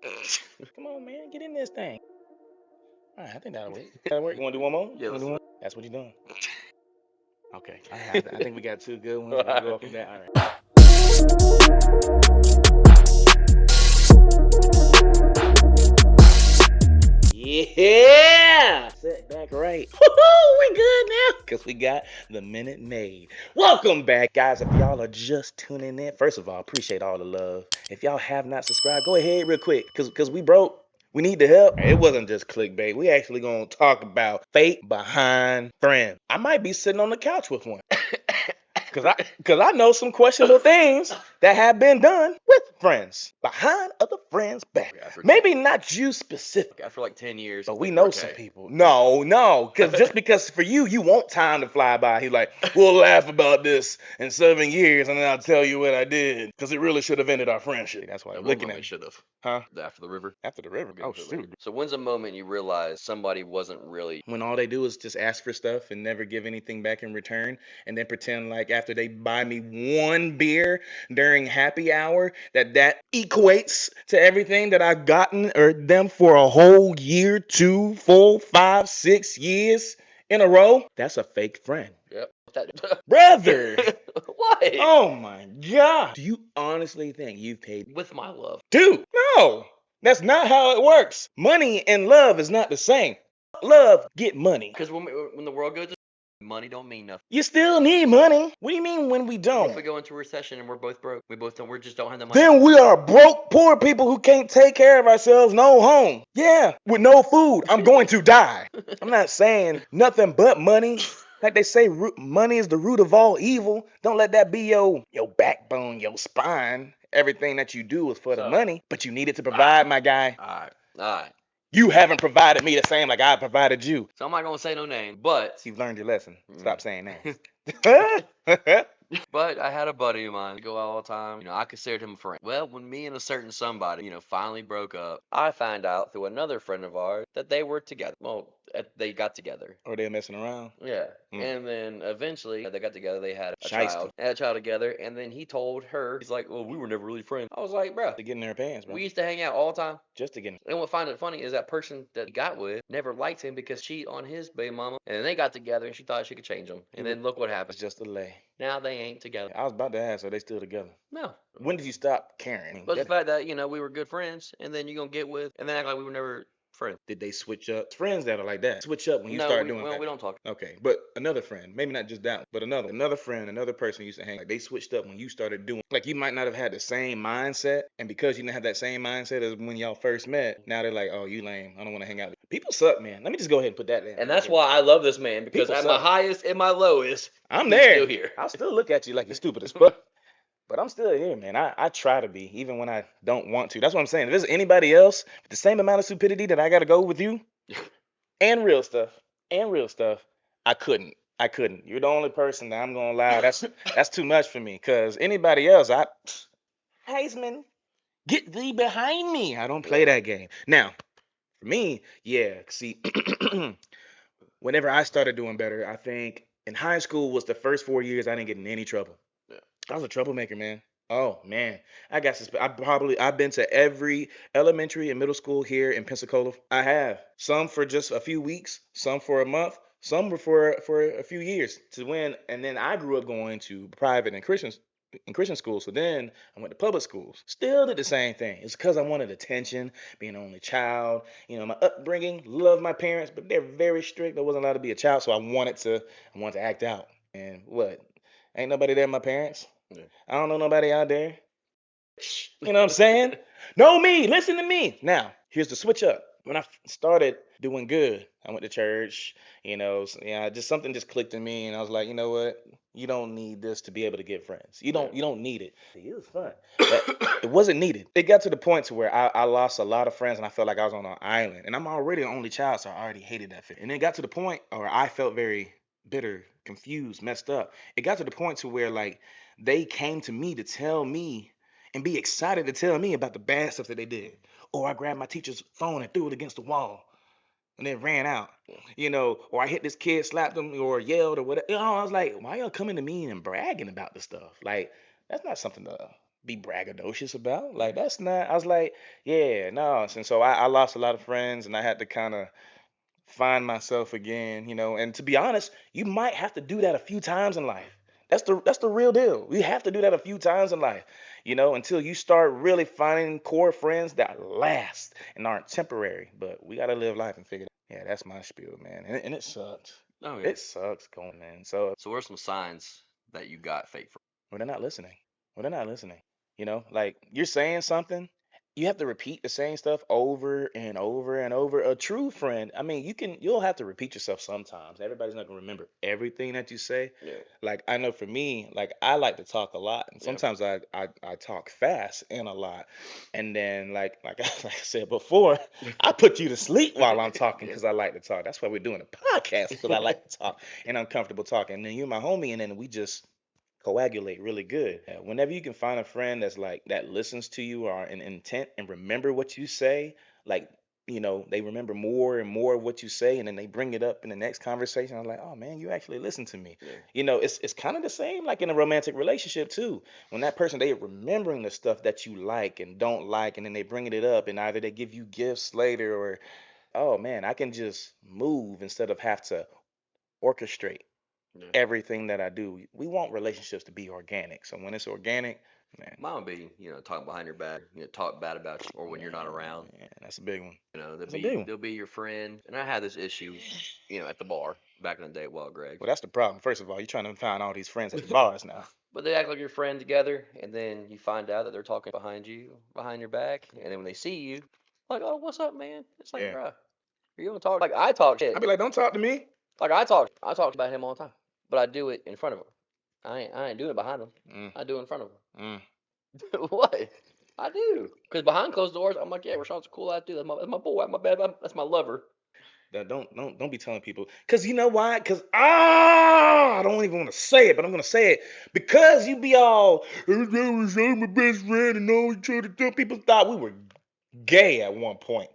Come on, man, get in this thing. All right, I think that'll work. That'll work. You want to do one more? Yeah, let's do it. That's what you're doing. Okay. All right. I think we got two good ones. We'll go off from that. All right. Yeah! Sit back right. Woo-hoo, we good now because we got the minute made. Welcome back, guys. If y'all are just tuning in, first of all, appreciate all the love. If y'all have not subscribed, go ahead real quick because we broke. We need the help. It wasn't just clickbait. We actually gonna talk about fate behind friends. I might be sitting on the couch with one. Cause I know some questionable things that have been done with friends behind other friends' back. Maybe not you specific, After like 10 years. but we know some people. No, because for you, you want time to fly by. He's like, we'll laugh about this in 7 years, and then I'll tell you what I did, because it really should have ended our friendship. That's why I'm looking at should have. Huh? After the river. After the river. Oh shoot. So when's a moment you realize somebody wasn't really When all they do is just ask for stuff and never give anything back in return, and then pretend like after they buy me one beer during happy hour that equates to everything that I've gotten or them for a whole year, 2, 4, 5, 6 years in a row? That's a fake friend. Yep. Brother! Why? Oh my God. Do you honestly think you've paid? With my love. Dude, no. That's not how it works. Money and love is not the same. Love, get money. Because when the world goes to money don't mean nothing. You still need money. What do you mean when we What don't? if we go into a recession and we're both broke? We just don't have the money. Then we are broke, poor people who can't take care of ourselves, no home. Yeah, with no food. I'm going to die. I'm not saying nothing but money. Like they say, money is the root of all evil. Don't let that be your backbone, your spine. Everything that you do is for the money, but you need it to provide, my guy. All right. You haven't provided me the same like I provided you. So I'm not gonna say no name, but You've learned your lesson. Stop saying that. But I had a buddy of mine go out all the time. I considered him a friend. Well, when me and a certain somebody, finally broke up, I found out through another friend of ours that they were together. Well, they got together. Or they're messing around. Yeah. And then eventually they got together. They had a Shiesty. child. Had a child together. And then he told her, he's like, well, we were never really friends. I was like, bruh, To get in their pants, bro. we used to hang out all the time. Just to get in. And what I find it funny is that person that he got with never liked him because she on his baby mama. And then they got together and she thought she could change him. And then look what It's happened. just a lay. Now they ain't together. I was about to ask, are they still together? No. When did you stop caring? But the fact that, we were good friends and then you're going to get with and then act like we were never friends. Did they switch up? Friends that are like that switch up when you No, start we, doing well, that. we don't talk. Okay, but another friend, maybe not just that one, but another friend, another person you used to hang. Like they switched up when you started doing. Like you might not have had the same mindset, and because you didn't have that same mindset as when y'all first met, now they're like, oh, you lame. I don't want to hang out with you. People suck, man. Let me just go ahead and put that in. And that's why I love this man because People at my suck. highest and my lowest, I'm he's there. still here. I'll still look at you like you're stupid as fuck. But I'm still here, man. I try to be, even when I don't want to. That's what I'm saying. If there's anybody else with the same amount of stupidity that I got to go with you, and real stuff, I couldn't. You're the only person that I'm gonna lie. That's too much for me. Cause anybody else, Heisman, get thee behind me. I don't play that game. Now, for me, yeah. See, whenever I started doing better, I think in high school was the first 4 years I didn't get in any trouble. Yeah. I was a troublemaker, man. Oh man, I got I've been to every elementary and middle school here in Pensacola. I have some for just a few weeks, some for a month, some were for a few years to win. And then I grew up going to private and Christian schools. So then I went to public schools. Still did the same thing. It's because I wanted attention, being an only child. My upbringing, love my parents, but they're very strict. I wasn't allowed to be a child, so I wanted to act out. And what? Ain't nobody there, my parents. Yeah. I don't know nobody out there. You know what I'm saying? Know me. Listen to me. Now, here's the switch up. When I started doing good, I went to church. Just something just clicked in me, and I was like, you know what? You don't need this to be able to get friends. You don't need it. It was fun. But it wasn't needed. It got to the point to where I lost a lot of friends, and I felt like I was on an island. And I'm already an only child, so I already hated that feeling. And it got to the point where I felt very bitter, confused, messed up. It got to the point to where like they came to me to tell me and be excited to tell me about the bad stuff that they did. Or I grabbed my teacher's phone and threw it against the wall and then ran out. Or I hit this kid, slapped him, or yelled or whatever. I was like, why y'all coming to me and bragging about this stuff? Like, that's not something to be braggadocious about. Like that's not. I was like, yeah, no. And so I lost a lot of friends, and I had to kind of find myself again, And to be honest, you might have to do that a few times in life. That's the real deal. You have to do that a few times in life, until you start really finding core friends that last and aren't temporary. But we gotta live life and figure it out. Yeah, that's my spiel, man. And it sucks. Oh yeah. It sucks going, man. So So what are some signs that you got fake friends? well, they're not listening. Well, they're not listening. Like you're saying something, you have to repeat the same stuff over and over and over. A true friend, I mean, you'll have to repeat yourself sometimes. Everybody's not gonna remember everything that you say. Yeah. Like I know for me, like I like to talk a lot, and Yeah. sometimes I talk fast and a lot, and then like I said before, I put you to sleep while I'm talking Yeah. because I like to talk. That's why we're doing a podcast because I like to talk and I'm comfortable talking. And then you're my homie, and then we just coagulate really good. Whenever you can find a friend that's like that listens to you or an intent and remember what you say, like they remember more and more of what you say, and then they bring it up in the next conversation. I'm like, oh man, you actually listen to me. Yeah. It's kind of the same like in a romantic relationship too. When that person they remembering the stuff that you like and don't like, and then they bringing it up, and either they give you gifts later or oh man, I can just move instead of have to orchestrate Yeah. everything that I do. We want relationships to be organic. So when it's organic, man, Mine would be, talk behind your back, talk bad about you, or when you're not around. man, that's a big one. They'll That's a be big one. they'll be your friend. And I had this issue, at the bar back in the day at Wild Well, Greg's. that's the problem. First of all, you're trying to find all these friends at the bars now. But they act like you're friend together, and then you find out that they're talking behind you, behind your back, and then when they see you, like, oh, what's up, man? It's like, Yeah. bruh, you don't talk like I talk I'd shit. be like, don't talk to me. Like I talk about him all the time, but I do it in front of him. I ain't doing it behind him. Mm, I do it in front of mm. him. What? I do, cause behind closed doors, I'm like, yeah, Rashawn's a cool ass dude. That's my boy. My bad. That's my lover. Don't be telling people. Cause you know why? Cause I don't even want to say it, but I'm gonna say it because you be all, that was my best friend, and all each other. People thought we were gay at one point,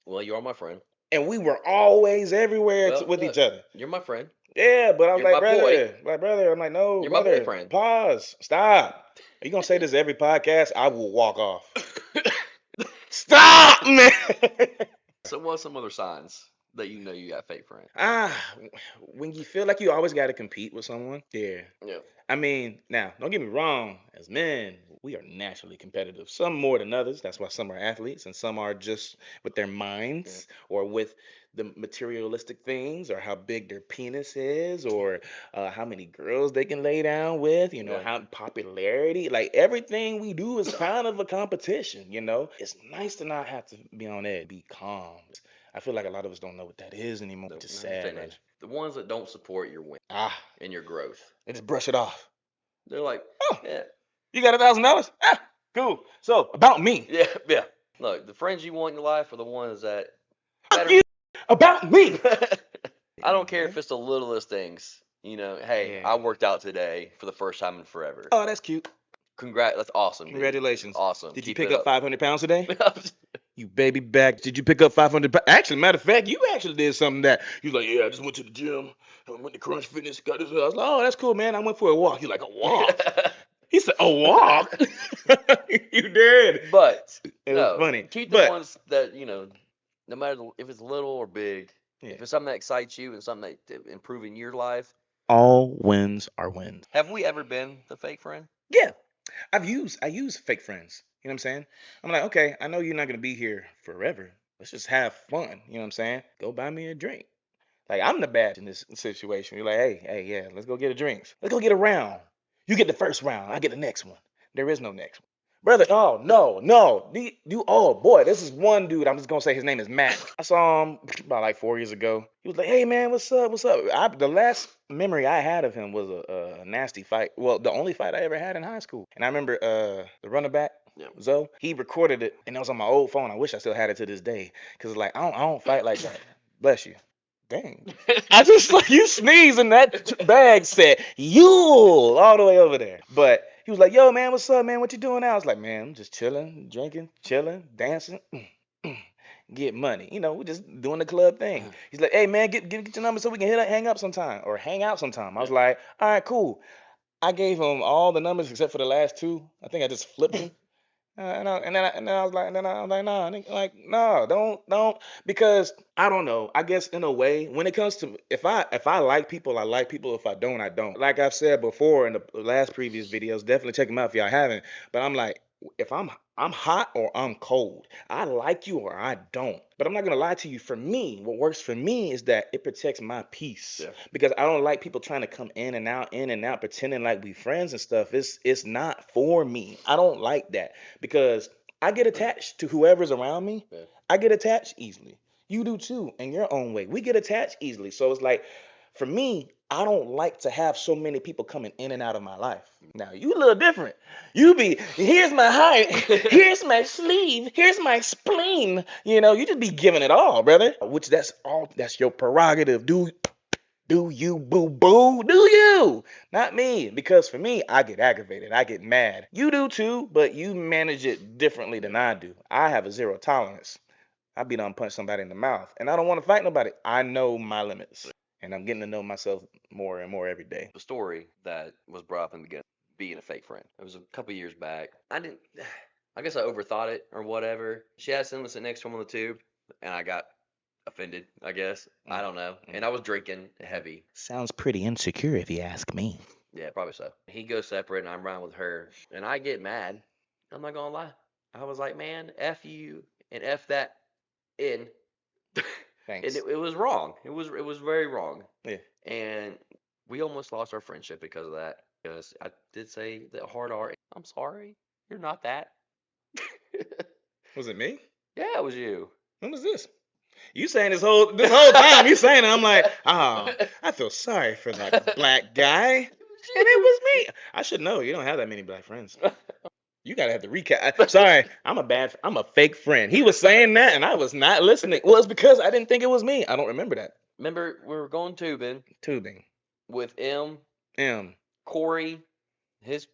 Well, you are my friend. and we were always everywhere Well, with each look, other. you're my friend. Yeah, but I was You're my boy. like, brother, I'm like, no, You're my brother, boyfriend. pause, stop. Are you gonna say this every podcast? I will walk off. Stop, man. So what's some other signs that you got fake friends? ah, when you feel like you always got to compete with someone, yeah. Yeah. I mean, now, don't get me wrong. As men, we are naturally competitive. Some more than others. That's why some are athletes and some are just with their Yeah. minds or with the materialistic things or how big their penis is or how many girls they can lay down with, Yeah. how popularity. Like everything we do is kind of a competition. It's nice to not have to be on edge, be calm. I feel like a lot of us don't know what that is anymore, which is In this day sad, and brother. age, the ones that don't support your win Ah, and your growth, they just brush it off. they're like, Oh, yeah, you got $1,000? Ah, cool. So about me. yeah, yeah. Look, the friends you want in your life are the ones that Fuck matter. you. About me. I don't care Yeah. if it's the littlest things. Hey, Yeah. I worked out today for the first time in forever. Oh, that's cute. Congrats, that's awesome, dude. Congratulations. Awesome. Did you Keep pick it up up. 500 pounds today? You baby back. Did you pick up 500 pounds? Actually, matter of fact, you actually did something that you like, yeah, I just went to the gym. I went to Crunch Fitness, got this. I was like, oh, that's cool, man. I went for a walk. You're like, a walk? He said, a walk? You did. But It was no, funny. keep the But, ones that no matter if it's little or big, yeah. if it's something that excites you and something that improving your life. All wins are wins. Have we ever been the fake friend? Yeah. I use fake friends. You know what I'm saying? I'm like, okay, I know you're not gonna be here forever. Let's just have fun. You know what I'm saying? Go buy me a drink. Like I'm the bad in this situation. You're like, hey, yeah, let's go get a drinks. Let's go get a round. You get the first round. I get the next one. There is no next one. Brother, oh no, no. Oh boy, this is one dude. I'm just gonna say his name is Matt. I saw him about like 4 years ago. He was like, "Hey man, what's up? What's up?" The last memory I had of him was a nasty fight. Well, the only fight I ever had in high school. And I remember the running back, Yeah. Zoe. He recorded it, and it was on my old phone. I wish I still had it to this day, cause like I don't fight like that. Bless you. Dang. I just like you sneeze and that bag said Yule all the way over there. But he was like, "Yo, man, what's up, man? What you doing now?" I was like, "Man, I'm just chilling, drinking, chilling, dancing, get money. We just doing the club thing." He's like, "Hey, man, get your number so we can hang up sometime or hang out sometime." I was Yeah. like, "All right, cool." I gave him all the numbers except for the last two. I think I just flipped him. And then I was like, nah, like, no, don't, because I don't know. I guess in a way, when it comes to if I like people, I like people. If I don't, I don't. Like I've said before in the last previous videos, definitely check them out if y'all haven't. But I'm like, if I'm hot or I'm cold. I like you or I don't. But I'm not gonna lie to you. For me, what works for me is that it protects my peace. Yeah. Because I don't like people trying to come in and out, pretending like we friends and stuff. It's not for me. I don't like that because I get attached to whoever's around me. Yeah. I get attached easily. You do too, in your own way. We get attached easily. So it's like, for me, I don't like to have so many people coming in and out of my life. Now, you a little different. You be, here's my heart, here's my sleeve, here's my spleen. You just be giving it all, brother. Which that's your prerogative. Do you, boo boo? Do you? Not me. Because for me, I get aggravated. I get mad. You do too, but you manage it differently than I do. I have a zero tolerance. I be done punch somebody in the mouth. And I don't want to fight nobody. I know my limits. And I'm getting to know myself more and more every day. The story that was brought up in the beginning, being a fake friend. It was a couple years back. I didn't. I guess I overthought it or whatever. She had someone sit next to him on the tube, and I got offended. I guess I don't know. And I was drinking heavy. Sounds pretty insecure if you ask me. Yeah, probably so. He goes separate, and I'm riding with her, and I get mad. I'm not gonna lie. I was like, man, f you and f that in. And Thanks. it was wrong. It was very wrong. Yeah. And we almost lost our friendship because of that. Because I did say the hard R. I'm sorry, you're not that. Was it me? Yeah, it was you. When was this? You saying this whole time, you saying it, I'm like, oh, I feel sorry for that black guy. And it was me. I should know. You don't have that many black friends. You gotta have to recap. Sorry, I'm a fake friend. He was saying that, and I was not listening. Well, it's because I didn't think it was me. I don't remember that. Remember, we were going tubing Tubing. with M. Corey, his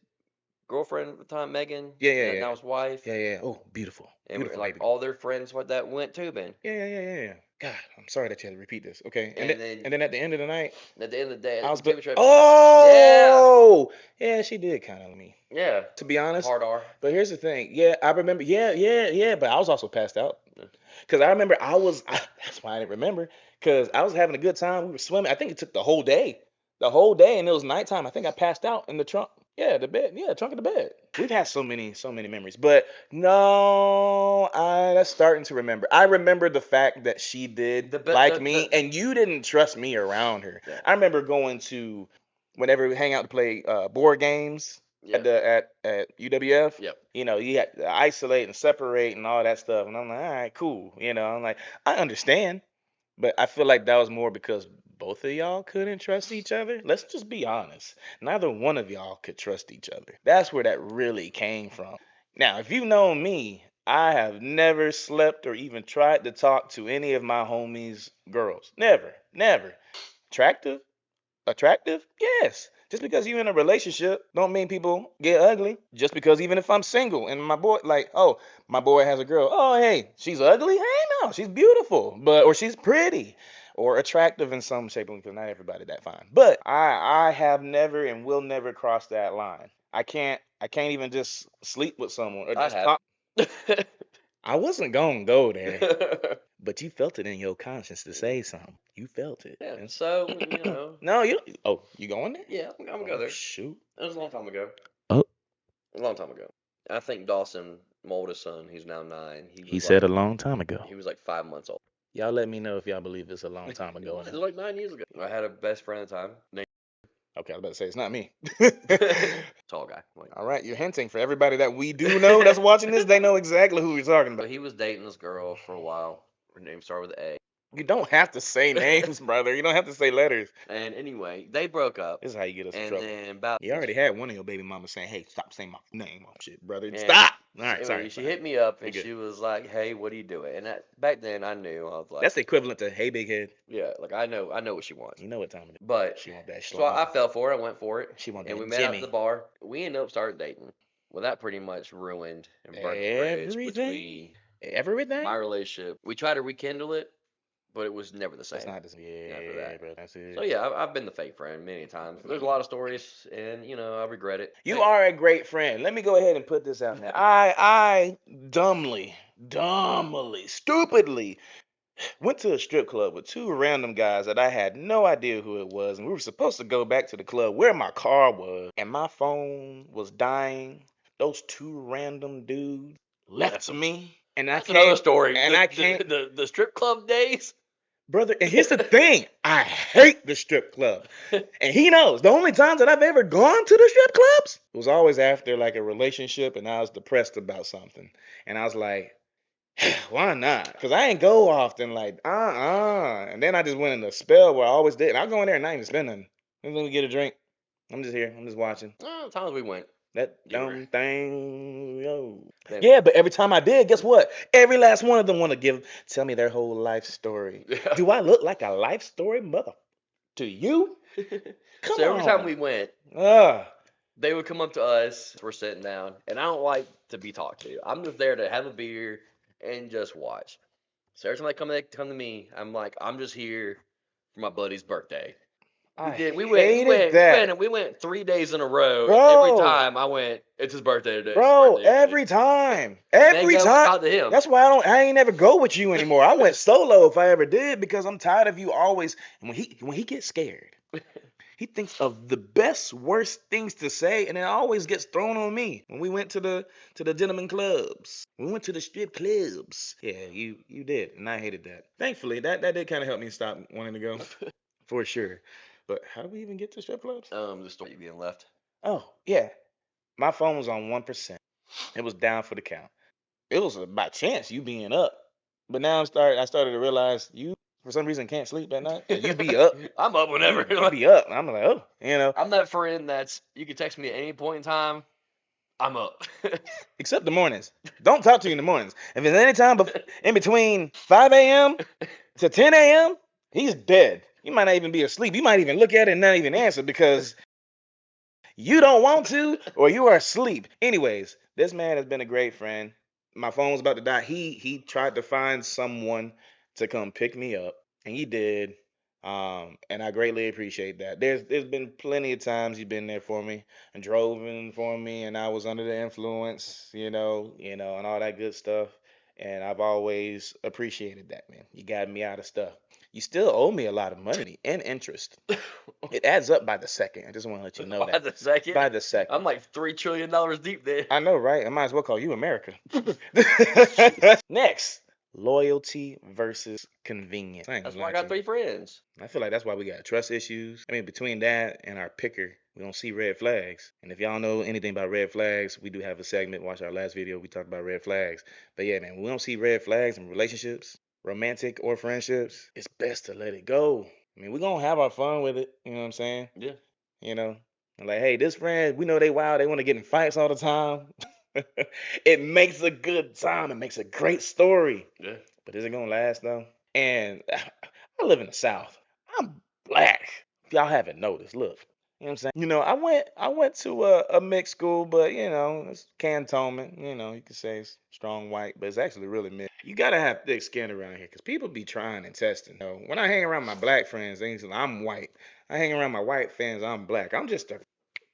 girlfriend at the time, Megan, Yeah, yeah, and yeah. now his wife, Yeah, yeah. Oh, beautiful. and Beautiful like baby. all their friends what that went tubing. Yeah. God, I'm sorry that you had to repeat this. Okay. And then And then at the end of the night, at the end of the day, I was the tubing trip. oh, yeah, she did kind of me. Yeah. To be honest. Hard R. But here's the thing. Yeah, I remember. Yeah. But I was also passed out. Because I remember that's why I didn't remember. Because I was having a good time. We were swimming. I think it took the whole day. The whole day. And it was nighttime. I think I passed out in the trunk. Yeah, the bed. Yeah, trunk of the bed. We've had so many memories. But no, that's starting to remember. I remember the fact that she did like me, and you didn't trust me around her. Yeah. I remember going to whenever we hang out to play board games at UWF. Yep. You had to isolate and separate and all that stuff. And I'm like, all right, cool. I'm like, I understand, but I feel like that was more because both of y'all couldn't trust each other. Let's just be honest. Neither one of y'all could trust each other. That's where that really came from. Now, if you know me, I have never slept or even tried to talk to any of my homies' girls. Never, never. Attractive? Attractive? Yes. Just because you're in a relationship don't mean people get ugly. Just because even if I'm single and my boy my boy has a girl. Oh, hey, she's ugly? Hey, no, she's beautiful. Or she's pretty or attractive in some shape because not everybody that fine. But I have never and will never cross that line. I can't even just sleep with someone or I just have. talk. I wasn't gonna go there. But you felt it in your conscience to say something. You felt it. Yeah. So No, you. Oh, you going there? Yeah, I'm gonna go Oh, there. shoot. It was a long time ago. Oh. A long time ago. I think Dawson, my oldest son, he's now 9. He said a long time ago. He was like 5 months old. Y'all let me know if y'all believe it's a long time ago. It was like 9 years ago. I had a best friend at the time, named Okay, I was about to say it's not me. tall guy. Like, All right, you're hinting for everybody that we do know that's watching this. They know exactly who you're talking so about. he was dating this girl for a while. Her name started with A. You don't have to say names, brother. You don't have to say letters. And anyway, they broke up. This is how you get us in And trouble. then about You already had one of your baby mamas saying, "Hey, stop saying my name, shit, brother. And Stop." All right, anyway, sorry. she hit me up You're and good. she was like, "Hey, what are you doing?" And back then I knew. I was like, That's the equivalent to "Hey, big head." yeah, like I know what she wants. You know what time it is. But She want that so I fell for it. I went for it. She want And that we met out Jimmy. at the bar. We ended up started dating. Well, that pretty much ruined and burnt the bridge Everything? between Everything? my relationship. We tried to rekindle it, but it was never the It's same not this. after Yeah, that. bro. That's So it. yeah, I've been the fake friend many times. There's a lot of stories, and I regret it. You are a great friend. Let me go ahead and put this out there. I dumbly, stupidly went to a strip club with two random guys that I had no idea who it was, and we were supposed to go back to the club where my car was, and my phone was dying. Those two random dudes left me, and I That's another can't, story. and I can't, The strip club days. brother. And here's the thing: I hate the strip club, and he knows. The only times that I've ever gone to the strip clubs was always after like a relationship, and I was depressed about something, and I was like, why not? Because I ain't go often, like, And then I just went in a spell where I always did. And I'll go in there and not even spend nothing. Let me get a drink. I'm just here. I'm just watching. Times we went, That you were dumb thing, yo. then. Yeah, but every time I did, guess what? Every last one of them want to tell me their whole life story. Yeah. Do I look like a life story, mother? To you? Come So every time we on. went, Ugh. they would come up to us. We're sitting down, and I don't like to be talked to. I'm just there to have a beer and just watch. So every time they come to me, I'm like, I'm just here for my buddy's birthday. We I did. We went. We hated went. We went. that. And we went 3 days in a row. And every Bro. time I went, it's his birthday today. It's his Bro, birthday today. every time. And they Every go time. out to him. That's why I ain't never go with you anymore. I went solo if I ever did because I'm tired of you always and when he gets scared, he thinks of the best worst things to say and it always gets thrown on me. When we went to the gentleman clubs. We went to the strip clubs. Yeah, you did, and I hated that. Thankfully, that did kind of help me stop wanting to go for sure. But how do we even get to strip clubs? The story you being left. Oh, yeah. My phone was on 1%. It was down for the count. It was by chance you being up. But now I started to realize you for some reason can't sleep at night. And you be up. I'm up whenever. You be up. I'm like, oh. I'm that friend that's you can text me at any point in time. I'm up. Except the mornings. Don't talk to you in the mornings. If it's any time in between 5 a.m. to 10 a.m., he's dead. You might not even be asleep. You might even look at it and not even answer because you don't want to or you are asleep. Anyways, this man has been a great friend. My phone was about to die. He tried to find someone to come pick me up, and he did. And I greatly appreciate that. There's been plenty of times you've been there for me and drove in for me, and I was under the influence, and all that good stuff. And I've always appreciated that, man. You got me out of stuff. You still owe me a lot of money and interest. It adds up by the second. I just want to let you know By that. the second, By the second. I'm like $3 trillion deep there. I know, right? I might as well call you America. Next, loyalty versus convenience. I ain't That's gonna why I lie to got you. three friends. I feel like that's why we got trust issues. I mean, between that and our picker, we don't see red flags. And if y'all know anything about red flags, we do have a segment. Watch our last video. We talked about red flags. But yeah, man, we don't see red flags in relationships, romantic or friendships. It's best to let it go. I mean, we're gonna have our fun with it. You know what I'm saying? Yeah. You know, and like, hey, this friend, we know they wild. They want to get in fights all the time. It makes a good time. It makes a great story. Yeah. But is it gonna last though? And I live in the South. I'm black. If y'all haven't noticed, look. You know what I'm saying? I went to a mixed school, but it's cantonment. You could say it's strong white, but it's actually really mixed. You gotta have thick skin around here, cause people be trying and testing. When I hang around my black friends, I'm white. I hang around my white friends, I'm black. I'm just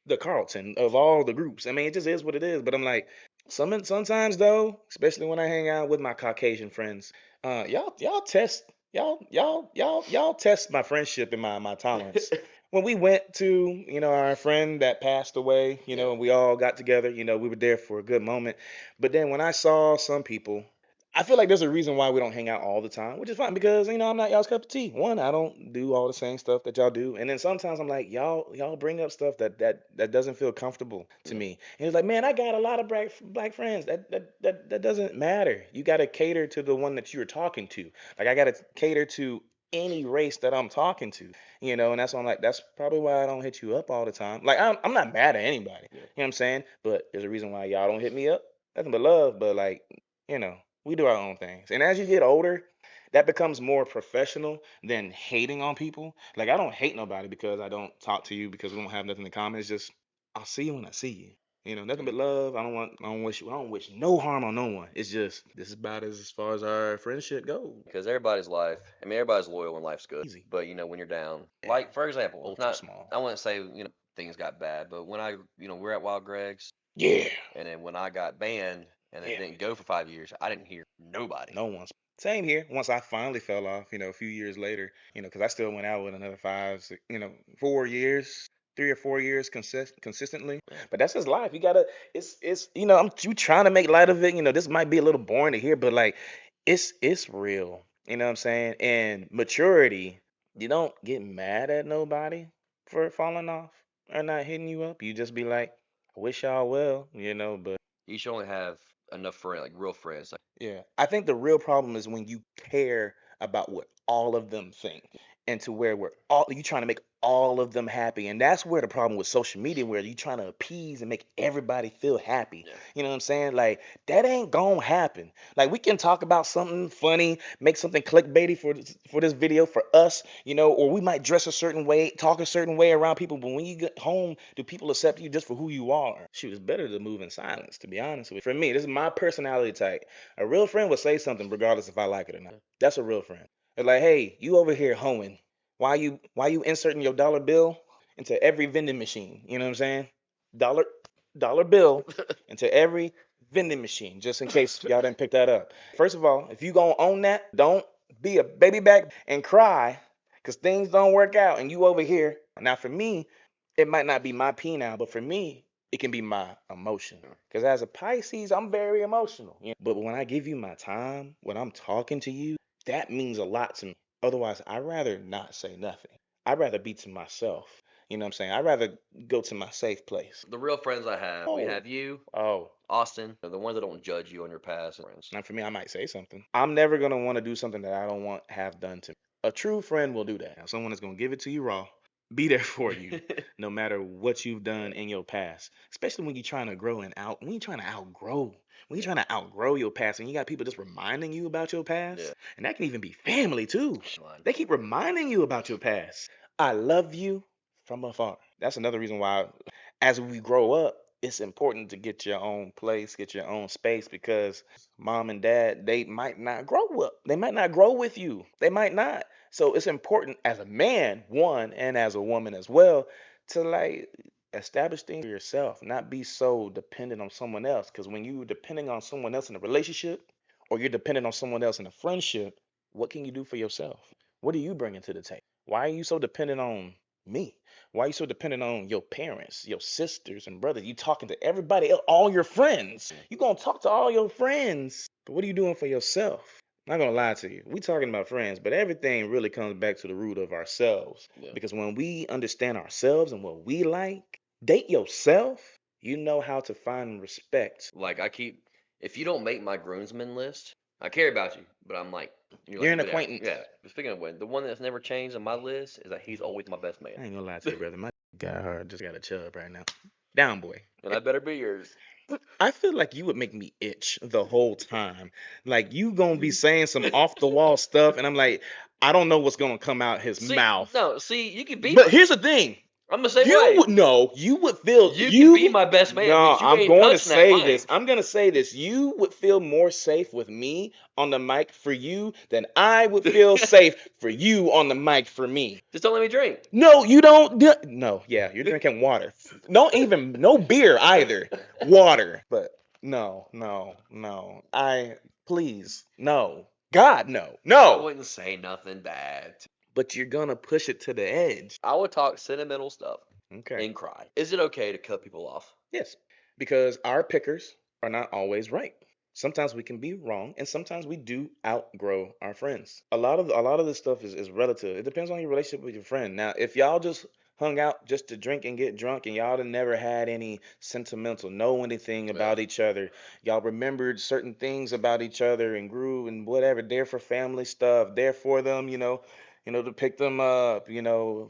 the Carlton of all the groups. I mean, it just is what it is. But I'm like, sometimes though, especially when I hang out with my Caucasian friends, y'all test y'all test my friendship and my tolerance. When we went to our friend that passed away, Yeah. and we all got together, we were there for a good moment. But then when I saw some people, I feel like there's a reason why we don't hang out all the time, which is fine because I'm not y'all's cup of tea. One, I don't do all the same stuff that y'all do, and then sometimes I'm like y'all bring up stuff that doesn't feel comfortable to Yeah. me. And it's like, man, I got a lot of black friends. That doesn't matter. You got to cater to the one that you're talking to. Like I got to cater to any race that I'm talking to, and that's why I'm like, that's probably why I don't hit you up all the time. Like I'm not mad at anybody, Yeah. what I'm saying? But there's a reason why y'all don't hit me up. Nothing but love, but like, you know we do our own things. And as you get older, that becomes more professional than hating on people. Like I don't hate nobody because I don't talk to you because we don't have nothing in common. It's just I'll see you when I see you. Nothing but love. I don't wish no harm on no one. It's just this is about as far as our friendship goes. Because everybody's life, I mean, everybody's loyal when life's good. Easy. But when you're down, Yeah. like for example, Ultra not small. I wouldn't say things got bad, but when we're at Wild Greg's, Yeah. and then when I got banned and it Yeah. didn't go for 5 years, I didn't hear nobody. No one's. Same here. Once I finally fell off, a few years later, because I still went out with another 4 years, 3 or 4 years consistently. Yeah. But that's just life. You gotta. It's. You trying to make light of it. This might be a little boring to hear, but like, it's real. You know what I'm saying? And maturity. You don't get mad at nobody for falling off or not hitting you up. You just be like, I wish y'all well. But You should only have enough friends, like real friends. Like, yeah, I think the real problem is when you care about what all of them think, and to where we're all you trying to make all of them happy, and that's where the problem with social media, where you trying to appease and make everybody feel happy. yeah. You know what I'm saying? Like that ain't gonna happen. Like we can talk about something funny, make something clickbaity for this video for us, or we might dress a certain way, talk a certain way around people, but when you get home, do people accept you just for who you are? Shoot, it's better to move in silence, to be honest with you. For me, this is my personality type. A real friend will say something regardless if I like it or not. That's a real friend. They're like, hey, you over here hoeing. Why you inserting your dollar bill into every vending machine? You know what I'm saying? Dollar bill into every vending machine, just in case y'all didn't pick that up. First of all, if you gonna own that, don't be a baby back and cry because things don't work out and you over here. Now for me, it might not be my penile, but for me, it can be my emotion. Because as a Pisces, I'm very emotional. But when I give you my time, when I'm talking to you, that means a lot to me. Otherwise, I'd rather not say nothing. I'd rather be to myself. You know what I'm saying? I'd rather go to my safe place. The real friends I have, we Oh, have you, oh. Austin, the ones that don't judge you on your past and friends. Now, for me, I might say something. I'm never going to want to do something that I don't want have done to me. A true friend will do that. Now, someone is going to give it to you raw, be there for you, no matter what you've done in your past. Especially when you're trying to grow when you're trying to outgrow, when you're trying to outgrow your past, and you got people just reminding you about your past, Yeah. and that can even be family too. Line. They keep reminding you about your past. I love you from afar. That's another reason why, as we grow up, it's important to get your own place, get your own space, because mom and dad, they might not grow up. They might not grow with you. They might not. So it's important as a man, one, and as a woman as well, to like establish things for yourself, not be so dependent on someone else. Because when you're depending on someone else in a relationship, or you're dependent on someone else in a friendship, what can you do for yourself? What are you bringing to the table? Why are you so dependent on me? Why are you so dependent on your parents, your sisters and brothers? You talking to everybody, all your friends. You gonna talk to all your friends, but what are you doing for yourself? Not gonna lie to you. We talking about friends, but everything really comes back to the root of ourselves. Yeah. Because when we understand ourselves and what we like, date yourself. You know how to find respect. Like if you don't make my groomsmen list, I care about you, but I'm like, you're You're like an whatever. acquaintance. Yeah. But speaking of when, the one that's never changed on my list is that he's always my best man, I ain't gonna lie to you, brother. My guy hard just got a chub right now. Down boy. and I better be yours. I feel like you would make me itch the whole time. Like you gonna be saying some off the wall stuff, and I'm like, I don't know what's gonna come out his See, mouth. no, see, you can be But my. here's the thing. I'm the same You way. would no, you would feel You can be you my best man, no, but you I'm ain't going to touching that say this. mic. I'm gonna say this. You would feel more safe with me on the mic for you than I would feel safe for you on the mic for me. Just don't let me drink. No, you don't. No, yeah, you're drinking water. Don't even no beer either. Water. But no, no, no. Please no. God no. I No. wouldn't say nothing bad. But you're gonna push it to the edge. I would talk sentimental stuff Okay. and cry. Is it okay to cut people off? Yes. Because our pickers are not always right. Sometimes we can be wrong, and sometimes we do outgrow our friends. A lot of this stuff is relative. It depends on your relationship with your friend. Now, if y'all just hung out just to drink and get drunk, and y'all done never had any sentimental, know anything about Yeah. each other, y'all remembered certain things about each other and grew and whatever, there for family stuff, there for them, to pick them up,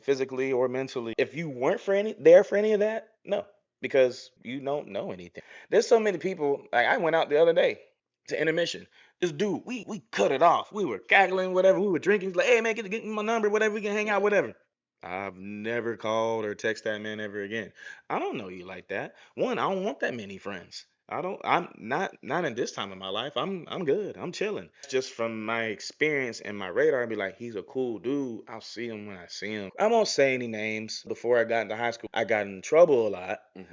physically or mentally. If you weren't there for any of that, no, because you don't know anything. There's so many people. Like I went out the other day to intermission. This dude, we cut it off. We were cackling, whatever. We were drinking. He's like, hey man, get my number, whatever. We can hang out, whatever. I've never called or texted that man ever again. I don't know you like that. One, I don't want that many friends. I don't. I'm not in this time of my life. I'm good. I'm chilling. Just from my experience and my radar, I'd be like, he's a cool dude. I'll see him when I see him. I won't say any names. Before I got into high school, I got in trouble a lot. Hmm.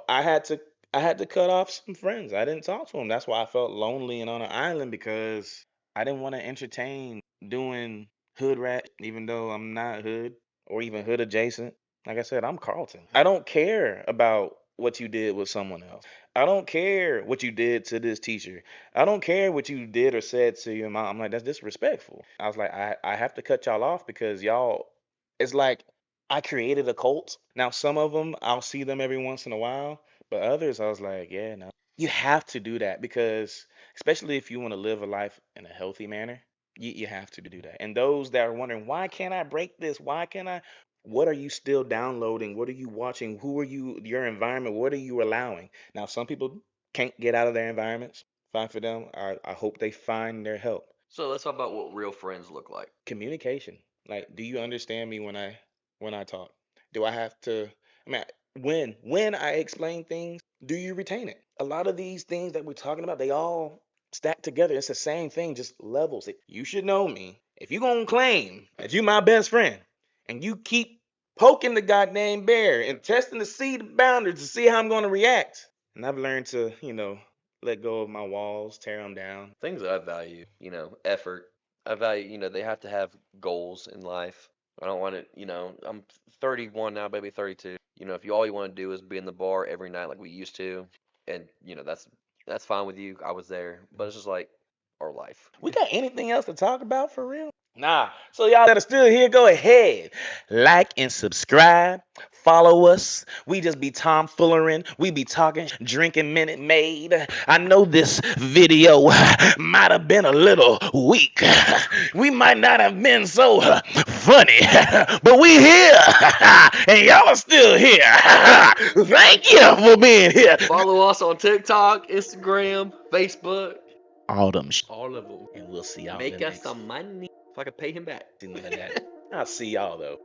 I had to cut off some friends. I didn't talk to them. That's why I felt lonely and on an island because I didn't want to entertain doing hood rat, even though I'm not hood or even hood adjacent. Like I said, I'm Carlton. I don't care about what you did with someone else. I don't care what you did to this teacher. I don't care what you did or said to your mom. I'm like, that's disrespectful. I was like, I have to cut y'all off because y'all, it's like I created a cult. Now, some of them, I'll see them every once in a while, but others, I was like, yeah, no. You have to do that because, especially if you want to live a life in a healthy manner, you have to do that. And those that are wondering, why can't I break this? Why can't I? What are you still downloading? What are you watching? Who are you, your environment? What are you allowing? Now, some people can't get out of their environments. Fine for them. I hope they find their help. So let's talk about what real friends look like. Communication. Like, do you understand me when I talk? Do I have to? I mean, when I explain things, do you retain it? A lot of these things that we're talking about, they all stack together. It's the same thing, just levels. You should know me. If you gonna claim that you my best friend, and you keep poking the goddamn bear and testing to see the boundaries to see how I'm gonna react, and I've learned to, let go of my walls, tear them down. Things that I value, effort. I value, they have to have goals in life. I don't want to, I'm 31 now, maybe 32. If you all you want to do is be in the bar every night like we used to, and that's fine with you. I was there, but it's just like our life. We got anything else to talk about for real? Nah. So y'all that are still here, go ahead, like and subscribe. Follow us. We just be tomfoolery. We be talking, drinking Minute Maid. I know this video might have been a little weak. We might not have been so funny, but we here, and y'all are still here. Thank you for being here. Follow us on TikTok, Instagram, Facebook, All them, all of them. and we'll see y'all in Make the us next. some money so I can pay him back. See none of that. I'll see y'all though.